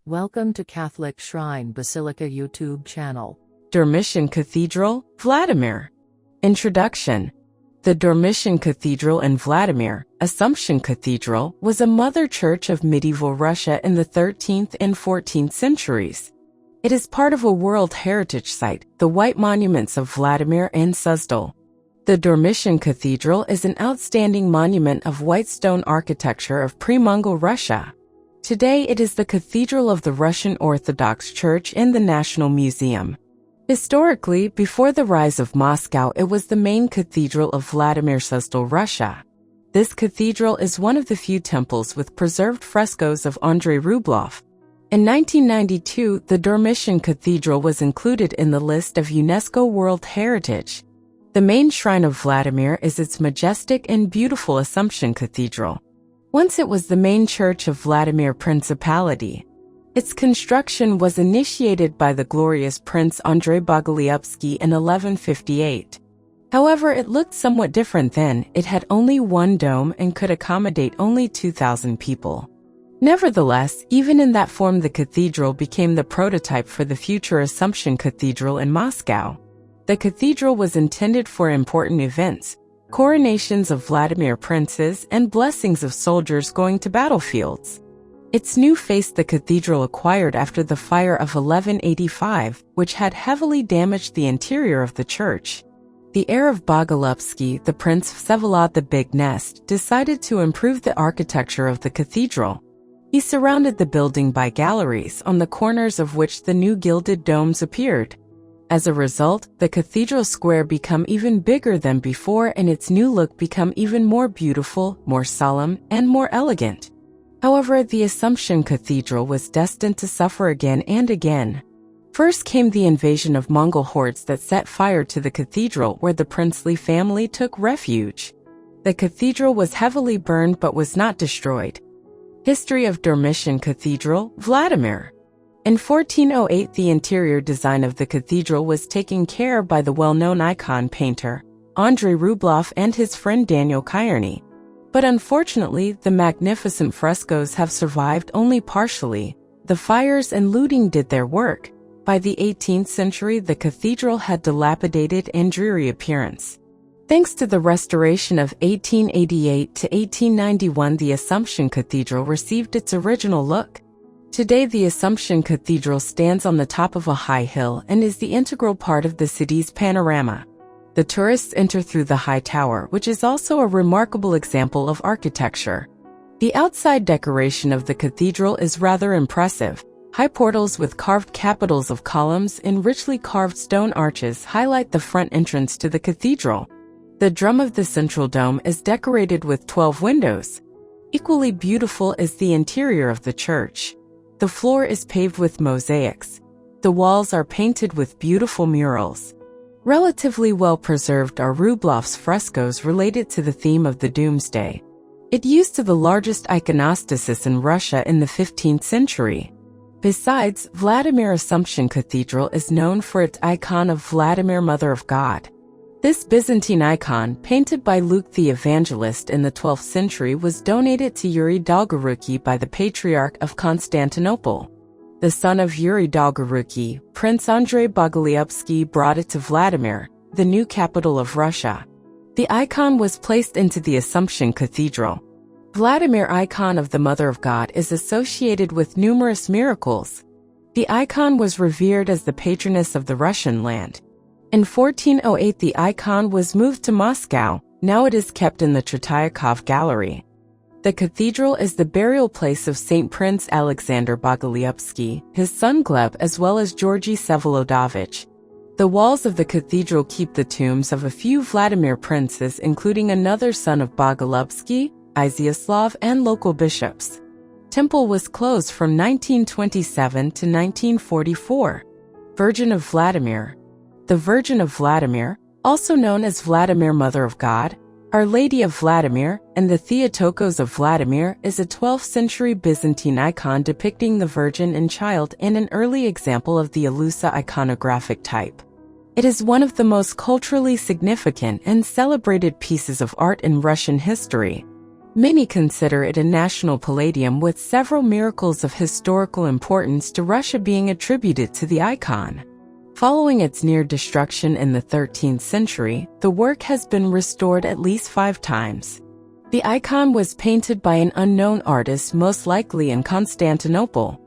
Welcome to Catholic Shrine Basilica YouTube channel. Dormition Cathedral, Vladimir. Introduction. The Dormition Cathedral in Vladimir, Assumption Cathedral, was a mother church of medieval Russia in the 13th and 14th centuries. It is part of a World Heritage Site, the White Monuments of Vladimir-Suzdal. The Dormition Cathedral is an outstanding monument of white stone architecture of pre-Mongol Russia. Today it is the cathedral of the Russian Orthodox Church in the National Museum. Historically, before the rise of Moscow, it was the main cathedral of Vladimir-Suzdal Russia. This cathedral is one of the few temples with preserved frescoes of Andrei Rublev. In 1992, the Dormition Cathedral was included in the list of UNESCO World Heritage. The main shrine of Vladimir is its majestic and beautiful Assumption Cathedral. Once it was the main church of Vladimir Principality. Its construction was initiated by the glorious Prince Andrei Bogolyubskii in 1158. However, it looked somewhat different then. It had only one dome and could accommodate only 2,000 people. Nevertheless, even in that form, the cathedral became the prototype for the future Assumption Cathedral in Moscow. The cathedral was intended for important events, coronations of Vladimir princes, and blessings of soldiers going to battlefields. Its new face the cathedral acquired after the fire of 1185, which had heavily damaged the interior of the church. The heir of Bogolyubskii, the Prince Vsevolod the Big Nest, decided to improve the architecture of the cathedral. He surrounded the building by galleries, on the corners of which the new gilded domes appeared. As a result, the cathedral square became even bigger than before, and its new look became even more beautiful, more solemn, and more elegant. However, the Assumption Cathedral was destined to suffer again and again. First came the invasion of Mongol hordes that set fire to the cathedral where the princely family took refuge. The cathedral was heavily burned but was not destroyed. History of Dormition Cathedral, Vladimir. In 1408, the interior design of the cathedral was taken care of by the well-known icon painter, Andrei Rublev, and his friend Daniel Kearney. But unfortunately, the magnificent frescoes have survived only partially. The fires and looting did their work. By the 18th century, the cathedral had dilapidated and dreary appearance. Thanks to the restoration of 1888 to 1891, the Assumption Cathedral received its original look. Today, the Assumption Cathedral stands on the top of a high hill and is the integral part of the city's panorama. The tourists enter through the high tower, which is also a remarkable example of architecture. The outside decoration of the cathedral is rather impressive. High portals with carved capitals of columns and richly carved stone arches highlight the front entrance to the cathedral. The drum of the central dome is decorated with 12 windows. Equally beautiful is the interior of the church. The floor is paved with mosaics. The walls are painted with beautiful murals. Relatively well preserved are Rublev's frescoes related to the theme of the Doomsday. It used to the largest iconostasis in Russia in the 15th century. Besides, Vladimir Assumption Cathedral is known for its icon of Vladimir, Mother of God. This Byzantine icon, painted by Luke the Evangelist in the 12th century, was donated to Yuri Dolgoruki by the Patriarch of Constantinople. The son of Yuri Dolgoruki, Prince Andrei Bogolyubskii, brought it to Vladimir, the new capital of Russia. The icon was placed into the Assumption Cathedral. Vladimir icon of the Mother of God is associated with numerous miracles. The icon was revered as the patroness of the Russian land. In 1408, the icon was moved to Moscow. Now it is kept in the Tretiakov Gallery. The cathedral is the burial place of Saint Prince Alexander Bogolyubskii, his son Gleb, as well as Georgy Vsevolodovich. The walls of the cathedral keep the tombs of a few Vladimir princes, including another son of Bogolyubskii, Izyaslav, and local bishops. Temple was closed from 1927 to 1944. Virgin of Vladimir. The Virgin of Vladimir, also known as Vladimir, Mother of God, Our Lady of Vladimir, and the Theotokos of Vladimir is a 12th century Byzantine icon depicting the Virgin and Child and an early example of the Alusa iconographic type. It is one of the most culturally significant and celebrated pieces of art in Russian history. Many consider it a national palladium with several miracles of historical importance to Russia being attributed to the icon. Following its near destruction in the 13th century, the work has been restored at least 5 times. The icon was painted by an unknown artist, most likely in Constantinople.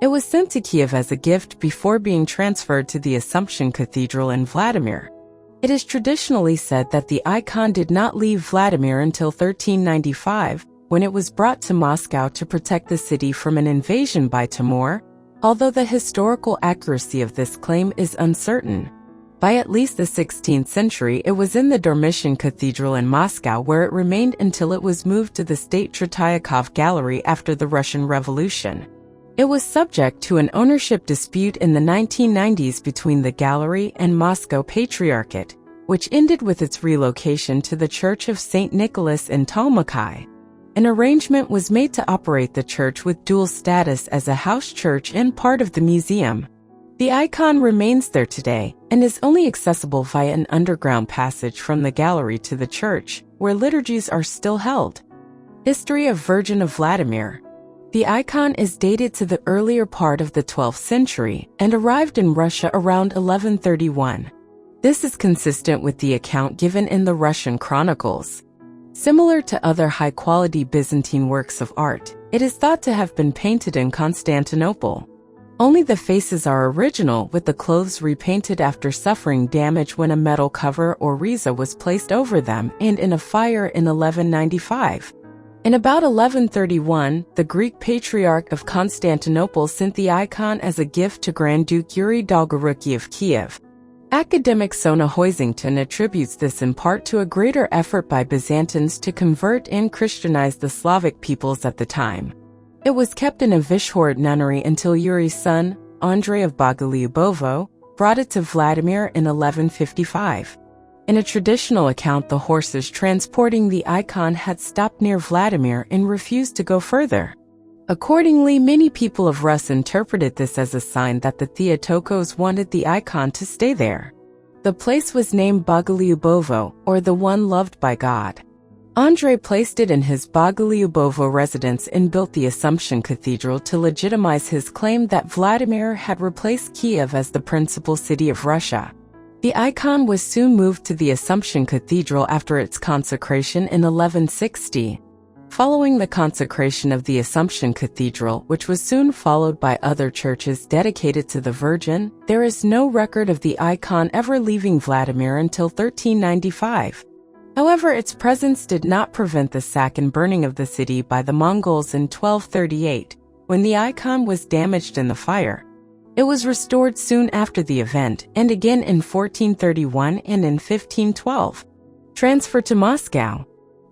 It was sent to Kiev as a gift before being transferred to the Assumption Cathedral in Vladimir. It is traditionally said that the icon did not leave Vladimir until 1395, when it was brought to Moscow to protect the city from an invasion by Timur, although the historical accuracy of this claim is uncertain. By at least the 16th century, it was in the Dormition Cathedral in Moscow, where it remained until it was moved to the State Tretiakov Gallery after the Russian Revolution. It was subject to an ownership dispute in the 1990s between the gallery and Moscow Patriarchate, which ended with its relocation to the Church of St. Nicholas in Talmakai. An arrangement was made to operate the church with dual status as a house church and part of the museum. The icon remains there today and is only accessible via an underground passage from the gallery to the church, where liturgies are still held. History of Virgin of Vladimir. The icon is dated to the earlier part of the 12th century and arrived in Russia around 1131. This is consistent with the account given in the Russian chronicles. Similar to other high-quality Byzantine works of art, it is thought to have been painted in Constantinople. Only the faces are original, with the clothes repainted after suffering damage when a metal cover or riza was placed over them and in a fire in 1195. In about 1131, the Greek Patriarch of Constantinople sent the icon as a gift to Grand Duke Yuri Dolgoruki of Kiev. Academic Sona Hoisington attributes this in part to a greater effort by Byzantines to convert and Christianize the Slavic peoples at the time. It was kept in a Vishhorod nunnery until Yuri's son, Andrei of Bogolyubskii, brought it to Vladimir in 1155. In a traditional account, the horses transporting the icon had stopped near Vladimir and refused to go further. Accordingly, many people of Rus interpreted this as a sign that the Theotokos wanted the icon to stay there. The place was named Bogolyubovo, or the one loved by God. Andrei placed it in his Bogolyubovo residence and built the Assumption Cathedral to legitimize his claim that Vladimir had replaced Kiev as the principal city of Russia. The icon was soon moved to the Assumption Cathedral after its consecration in 1160. Following the consecration of the Assumption Cathedral, which was soon followed by other churches dedicated to the Virgin, there is no record of the icon ever leaving Vladimir until 1395. However, its presence did not prevent the sack and burning of the city by the Mongols in 1238, when the icon was damaged in the fire. It was restored soon after the event, and again in 1431 and in 1512. Transfer to Moscow.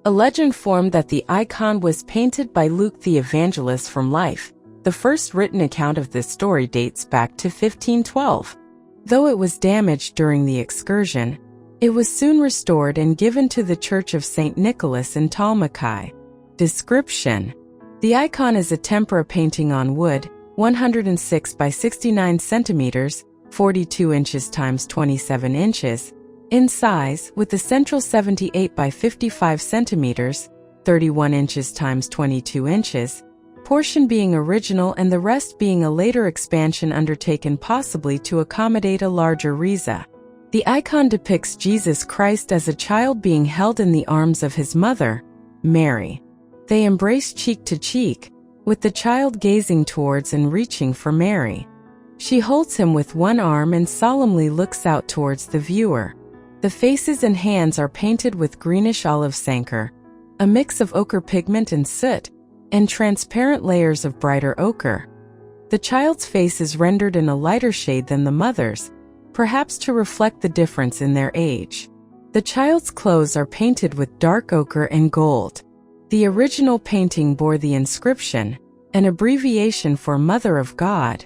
A legend formed that the icon was painted by Luke the Evangelist from life. The first written account of this story dates back to 1512. Though it was damaged during the excursion, it was soon restored and given to the Church of St. Nicholas in Talmakai. Description: the icon is a tempera painting on wood, 106 by 69 centimeters, 42 inches times 27 inches, in size, with the central 78 by 55 centimeters, 31 inches times 22 inches, portion being original and the rest being a later expansion undertaken possibly to accommodate a larger riza. The icon depicts Jesus Christ as a child being held in the arms of his mother, Mary. They embrace cheek to cheek, with the child gazing towards and reaching for Mary. She holds him with one arm and solemnly looks out towards the viewer. The faces and hands are painted with greenish olive sanker, a mix of ochre pigment and soot, and transparent layers of brighter ochre. The child's face is rendered in a lighter shade than the mother's, perhaps to reflect the difference in their age. The child's clothes are painted with dark ochre and gold. The original painting bore the inscription, an abbreviation for Mother of God,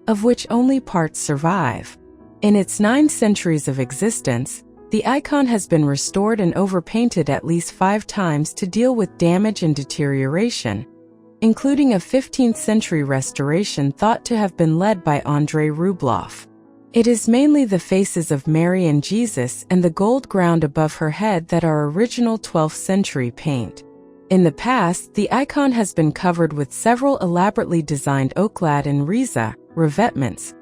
of which only parts survive. In its 9 centuries of existence, the icon has been restored and overpainted at least 5 times to deal with damage and deterioration, including a 15th century restoration thought to have been led by Andrei Rublev. It is mainly the faces of Mary and Jesus and the gold ground above her head that are original 12th century paint. In the past, the icon has been covered with several elaborately designed oak-clad and riza revetments,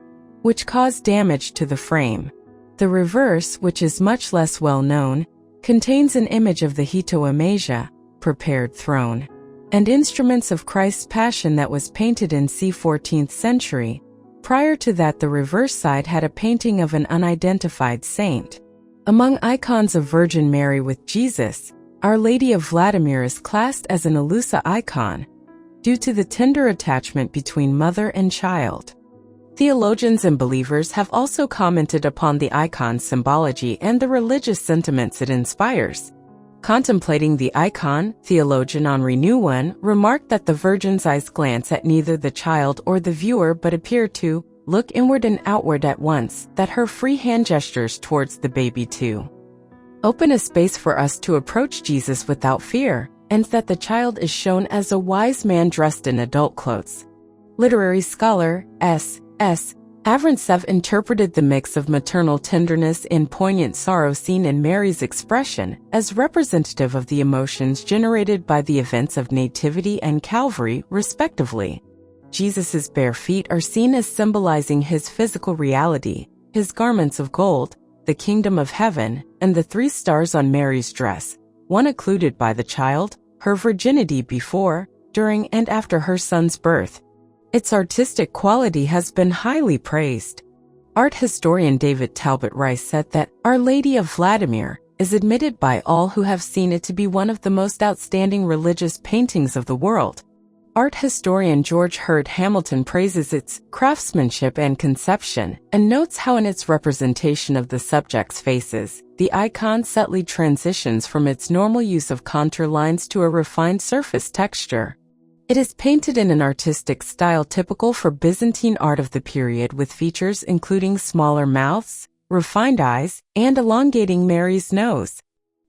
which cause damage to the frame. The reverse, which is much less well known, contains an image of the Hito-Amasia, prepared throne, and instruments of Christ's Passion that was painted in c. 14th century. Prior to that, the reverse side had a painting of an unidentified saint. Among icons of Virgin Mary with Jesus, Our Lady of Vladimir is classed as an elusive icon, due to the tender attachment between mother and child. Theologians and believers have also commented upon the icon's symbology and the religious sentiments it inspires. Contemplating the icon, theologian Andrei Rublev remarked that the Virgin's eyes glance at neither the child or the viewer but appear to look inward and outward at once, that her free hand gestures towards the baby too open a space for us to approach Jesus without fear, and that the child is shown as a wise man dressed in adult clothes. Literary scholar S. Avrantsev interpreted the mix of maternal tenderness and poignant sorrow seen in Mary's expression as representative of the emotions generated by the events of Nativity and Calvary, respectively. Jesus' bare feet are seen as symbolizing his physical reality, his garments of gold, the kingdom of heaven, and the 3 stars on Mary's dress, one occluded by the child, her virginity before, during, and after her son's birth. Its artistic quality has been highly praised. Art historian David Talbot Rice said that Our Lady of Vladimir is admitted by all who have seen it to be one of the most outstanding religious paintings of the world. Art historian George Hurd Hamilton praises its craftsmanship and conception, and notes how in its representation of the subject's faces, the icon subtly transitions from its normal use of contour lines to a refined surface texture. It is painted in an artistic style typical for Byzantine art of the period, with features including smaller mouths, refined eyes, and elongating Mary's nose.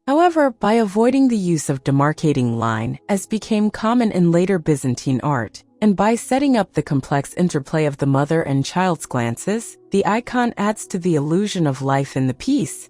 However, by avoiding the use of demarcating line, as became common in later Byzantine art, and by setting up the complex interplay of the mother and child's glances, the icon adds to the illusion of life in the piece.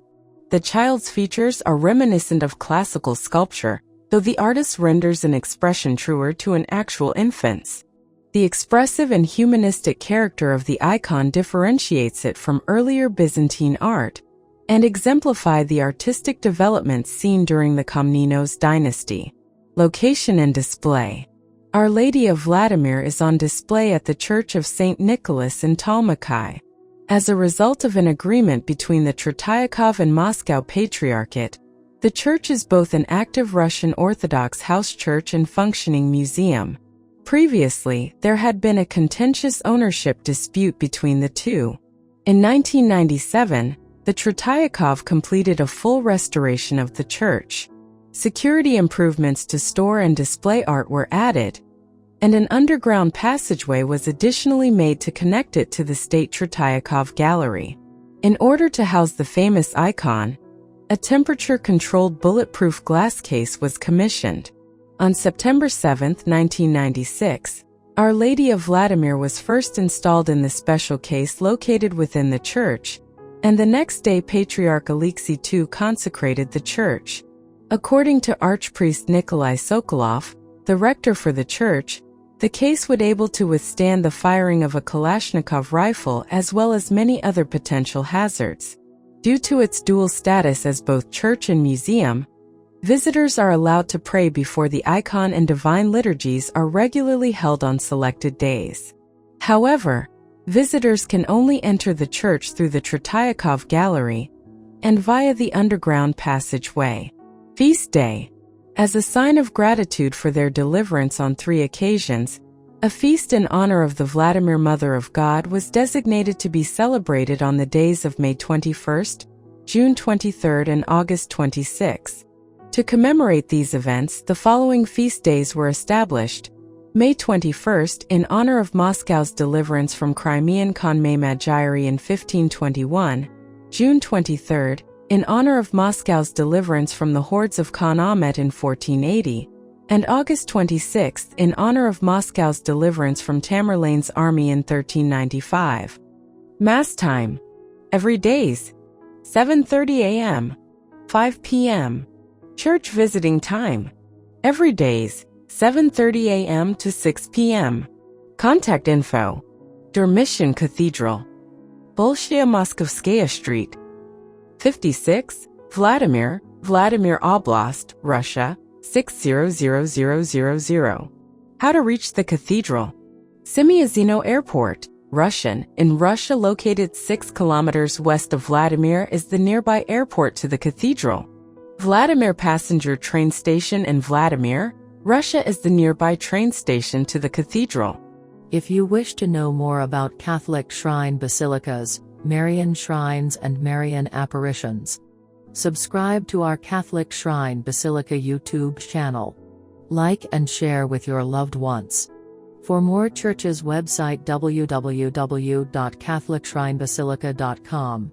The child's features are reminiscent of classical sculpture, though the artist renders an expression truer to an actual infant's. The expressive and humanistic character of the icon differentiates it from earlier Byzantine art, and exemplify the artistic developments seen during the Komnenos dynasty. Location and display. Our Lady of Vladimir is on display at the Church of St. Nicholas in Talmakai. As a result of an agreement between the Tretiakov and Moscow Patriarchate, the church is both an active Russian Orthodox house church and functioning museum. Previously, there had been a contentious ownership dispute between the two. In 1997, the Tretiakov completed a full restoration of the church. Security improvements to store and display art were added, and an underground passageway was additionally made to connect it to the State Tretiakov Gallery. In order to house the famous icon, a temperature-controlled bulletproof glass case was commissioned. On September 7, 1996, Our Lady of Vladimir was first installed in the special case located within the church, and the next day Patriarch Alexei II consecrated the church. According to Archpriest Nikolai Sokolov, the rector for the church, the case would able to withstand the firing of a Kalashnikov rifle as well as many other potential hazards. Due to its dual status as both church and museum, visitors are allowed to pray before the icon, and divine liturgies are regularly held on selected days. However, visitors can only enter the church through the Tretiakov Gallery and via the underground passageway. Feast Day. As a sign of gratitude for their deliverance on 3 occasions, a feast in honor of the Vladimir Mother of God was designated to be celebrated on the days of May 21st, June 23rd, and August 26th. To commemorate these events, the following feast days were established. May 21st, in honor of Moscow's deliverance from Crimean Khan Mamagyari in 1521, June 23rd, in honor of Moscow's deliverance from the hordes of Khan Ahmet in 1480, and August 26th, in honor of Moscow's deliverance from Tamerlane's army in 1395. Mass time. Every days. 7:30 a.m. 5 p.m. Church visiting time. Every days, 7:30 a.m. to 6 p.m. Contact info. Dormition Cathedral, Bolshaya Moskovskaya Street, 56, Vladimir Oblast, Russia, 600000. How to reach the cathedral. Semyazino Airport, Russian, in Russia located 6 kilometers west of Vladimir is the nearby airport to the cathedral. Vladimir passenger train station in Vladimir, Russia is the nearby train station to the cathedral. If you wish to know more about Catholic shrine basilicas, Marian shrines and Marian apparitions, subscribe to our Catholic Shrine Basilica YouTube channel. Like and share with your loved ones. For more churches website www.catholicshrinebasilica.com.